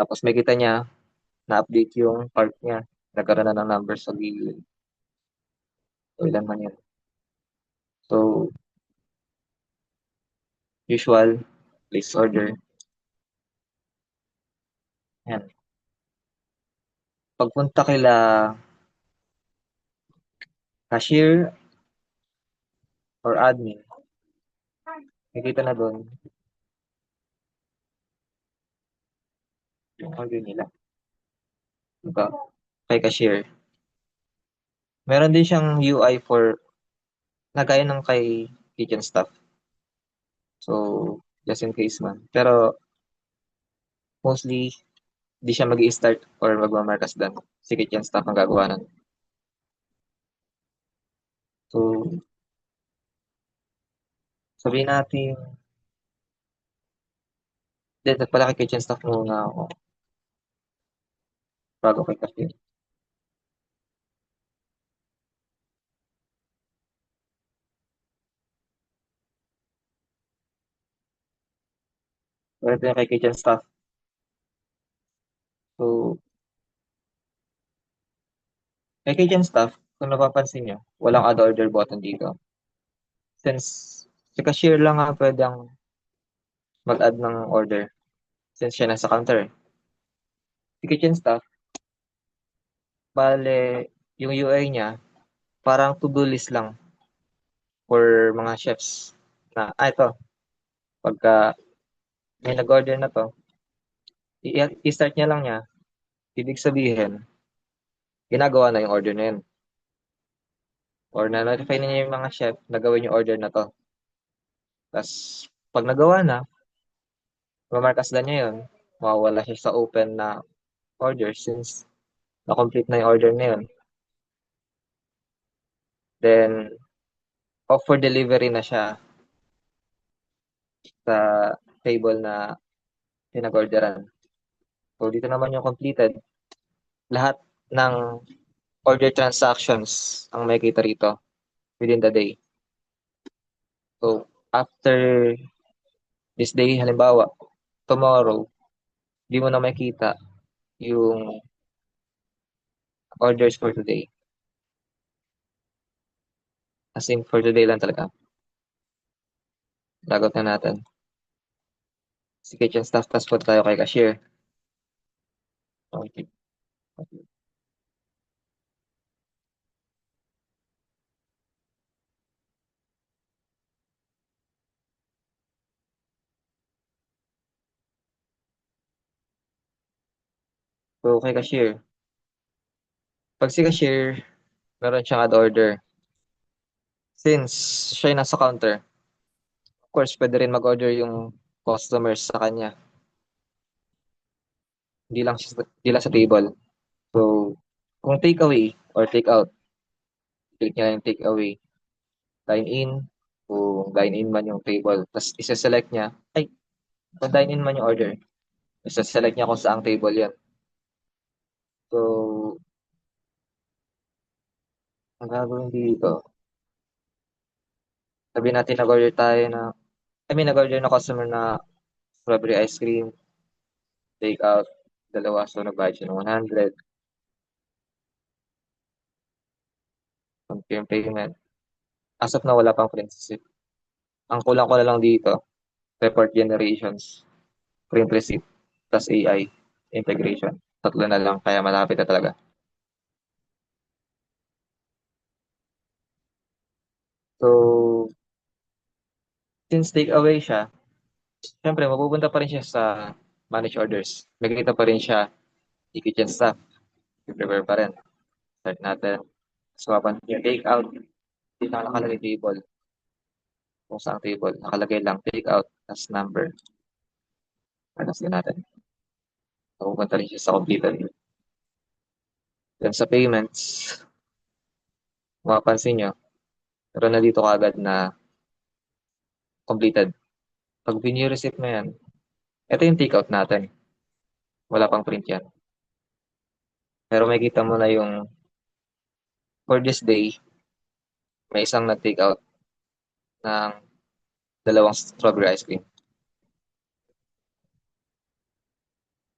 Tapos may kita niya, na-update yung cart niya. Nagkaroon na ng number sa gilid. O ilan man yun. So, usual, place order. Yan. Pagpunta kila cashier or admin, nakikita na doon yung order nila. Diba? Kay cashier. Meron din siyang UI for nagaya ng kay kitchen staff. So, just in case man. Pero, mostly, di siya mag start or magmamarkas doon. Si kitchen staff ang gagawa nun. So, sabihin natin, dito pala kay kitchen staff muna ako bago kay cashier. So, ito yung kay kitchen staff. So, kay kitchen staff, kung napapansin nyo, walang add order button dito. Since si cashier lang nga pwedeng mag-add ng order since siya nasa counter. Si kitchen staff, bale, yung UI niya, parang to-do list lang for mga chefs na, ito, pagka may nag-order na to, i-start niya lang niya, ibig sabihin, ginagawa na yung order na yun. Or na-notify na niya yung mga chef na gawin yung order na to. Tapos, pag nagawa na, mamarkas lang niya yun, mawawala siya sa open na order since na-complete na yung order na yun. Then, off for delivery na siya sa table na pinag-orderan. So, dito naman yung completed. Lahat ng order transactions ang makikita rito within the day. So, after this day, halimbawa, tomorrow, di mo na makita yung orders for today. As in, for today lang talaga. Lagot na natin. Si kitchen staff, tapos po tayo kay cashier. Okay. So, kay cashier. Pag si cashier, meron siyang add order. Since siya yung nasa counter, of course, pwede rin mag-order yung customers sa kanya. Hindi lang sa table. So, kung take away or take out, click niya yung take away. Dine in, kung dine in man yung table. Tapos isa-select niya, ay, kung dine in man yung order, isa-select niya kung saang table yan. So, ang gagawin dito, sabihin natin nag-order tayo na, nag-order na customer na strawberry ice cream, take out, dalawa, so nag-budget siya ng 100, confirm payment. As of na wala pang print receipt. Ang kulang ko na lang dito, report generations, print receipt, plus AI, integration. Tatlo na lang, kaya malapit na talaga. So, since take away siya, syempre, mapupunta pa rin siya sa manage orders. Magkikita pa rin siya, yung kitchen staff, i-prepare pa rin. Start natin. So, kapag yung take out, hindi na nakalagay table. Kung saan table, nakalagay lang take out as number. Anas din natin. Mapupunta rin siya sa completed. Then sa payments, mapapansin nyo, meron na dito kagad na completed. Pag receipt mo yan, ito yung take out natin. Wala pang print yan. Pero makikita mo na yung for this day, may isang nag-take out ng dalawang strawberry ice cream.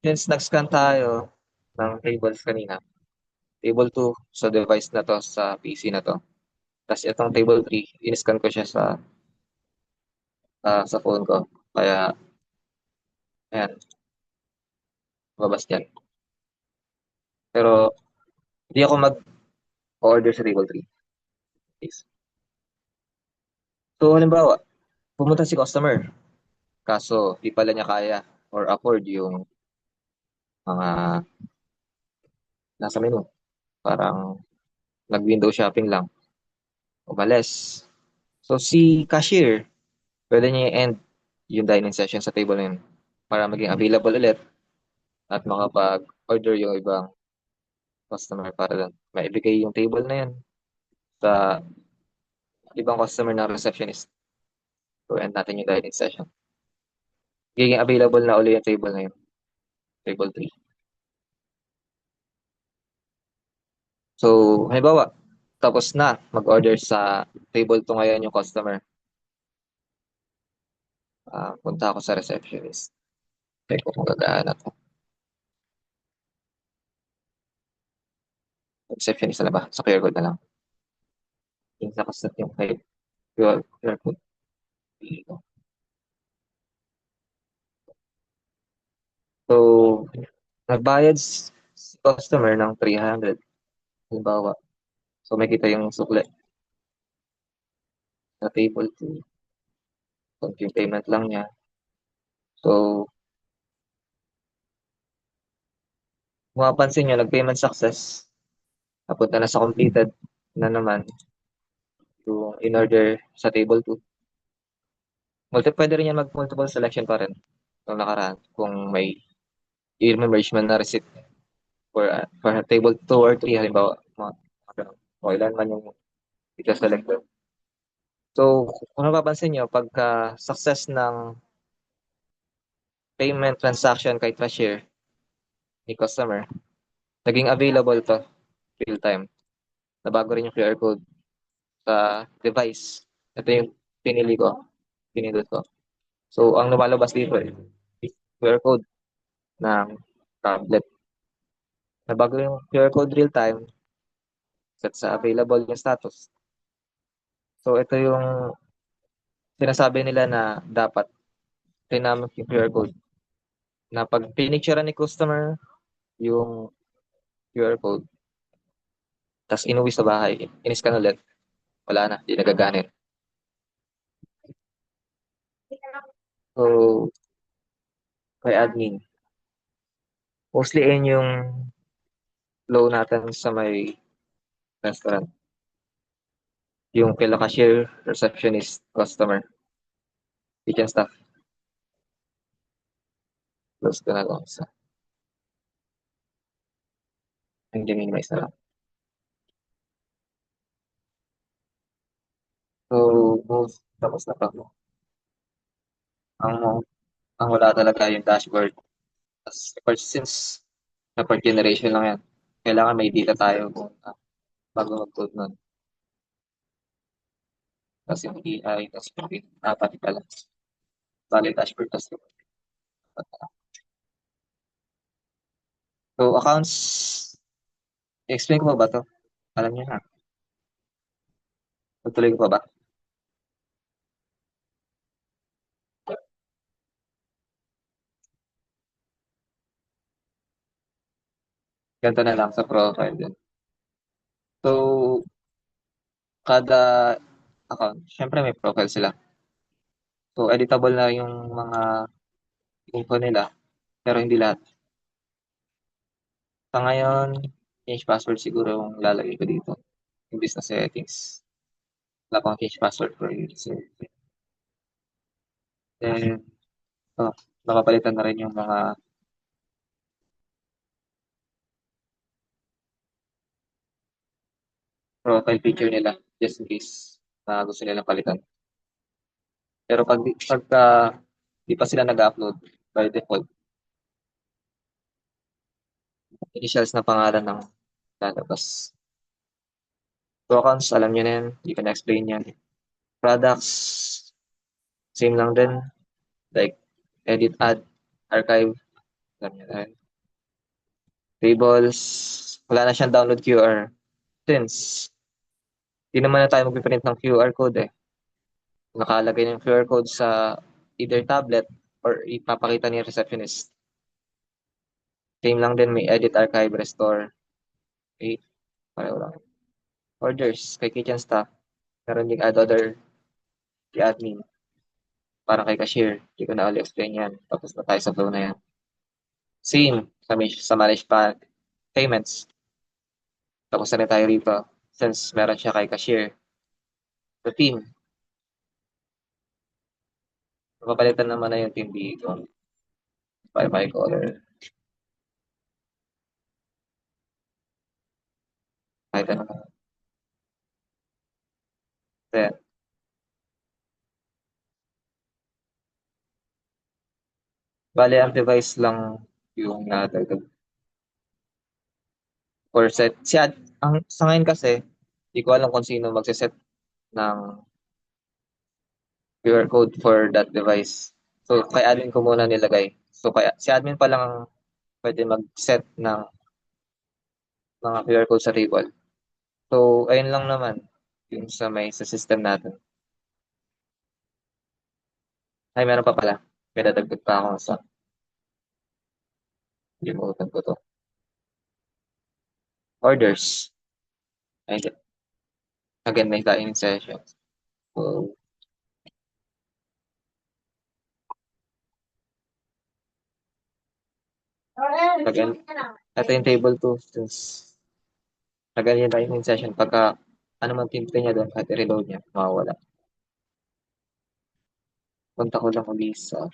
since nag-scan tayo ng tables kanina, table 2 sa device na 'to, sa PC na 'to, ta's itong table 3 in-scan ko siya sa phone ko. Kaya ayan, lumabas diyan. Pero hindi ako mag-o-order sa table 3, please. So halimbawa, pumunta si customer, kaso di pala niya kaya or afford yung mga nasa menu. Parang nag-window shopping lang, umalis. So si cashier, pwede niya i-end yung dining session sa table na yun para maging available ulit at makapag-order yung ibang customer para lang maibigay yung table na yun sa ibang customer ng receptionist. So end natin yung dining session. Magiging available na uli yung table na yun, table 3. So, halimbawa, tapos na mag-order sa table 2 ngayon yung customer. Punta ako sa receptionist. Check ko kung gagaan ako. Receptionist na ba? Sa QR code na lang. Yung sa kasat yung kay QR code. So, nagbayad si customer ng 300, halimbawa. So, may kita yung sukle sa table 2. Yung payment lang niya. So, kung mapapansin nyo, nag-payment success. Napunta na sa completed na naman yung in-order sa table 2. Pwede rin yan mag-multiple selection pa rin nung nakaraan kung may i-merge man na receipt for table 2 or 3 halimbawa. Mga ganun. O ilan man yung ika-select doon. So, kung napapansin nyo, pagka success ng payment transaction kay cashier ni customer, naging available to real time. Nabago rin yung QR code sa device. Ito yung pinili ko, pinindot ko. So, ang lumalabas dito QR code ng tablet. Nabago yung QR code real time, set sa available yung status. So, ito yung sinasabi nila na dapat dynamic yung QR code. Na pag pinicturean ni customer yung QR code, tapos inuwi sa bahay, in-scan ulit, wala na, di nagaganit. So, kay admin, mostly yun yung flow natin sa may restaurant. Yung kila cashier, receptionist, customer, kitchen staff. Close ko na lang sa ang minimize na lang. So, tapos na pa. Ang, ang wala talaga yung dashboard. Since report generation lang yan, kailangan may data tayo bago mag-code nun. Tapos yung AI, tapos yung pati pala. Bali dashboard, tapos report. So, accounts, explain ko pa ba to? Alam niyo na. Tutuloy ko pa ba? Ganito na lang sa profile din. So, kada account, syempre may profile sila. So, editable na yung mga info nila, pero hindi lahat. Sa ngayon, change password siguro yung lalagay ko dito. Yung business settings. Wala pang change password for user. Then, nakapalitan na rin yung mga profile picture nila just in case na gusto nilang palitan. Pero pagka di pa sila nag-upload by default, initials na pangalan ng lalabas. So accounts, alam nyo na yan. Hindi ko na-explain yan. Products, same lang din. Like, edit, add, archive. Alam niyo na yun. Tables, wala na siyang download QR. Since, di naman na tayo magpiprint ng QR code eh. Nakalagay ng QR code sa either tablet or ipapakita ni receptionist. Same lang din, may edit, archive, restore. Okay, pareho lang. Orders, kay kitchen staff. Meron ding add other kay admin. Para kay cashier. Hindi ko na ulit explain yan. Tapos na tayo sa flow na yan. Same sa manage payments. Tapos na rin tayo rito. Since meron siya kay cashier. The team. Papalitan naman na yung team dito. Bye-bye caller. Kahit ano na. Then, bali ang device lang yung nadagdag. Or set. Sa ngayon kasi, di ko alam kung sino magsiset ng QR code for that device. So, kay admin ko muna nilagay. So, kaya si admin pa lang ang pwede mag-set ng mga QR code sa table. So, ayun lang naman yung sa system natin. Ay, meron pa pala. May dadagdag pa ako sa limutan ko to. Orders. Ay, again, may dining session. So, again, ito yung table 2 since again yung dining session. Pagka ano man timple niya doon, kahit i-reload niya, mawawala. Punta ko lang ulit sa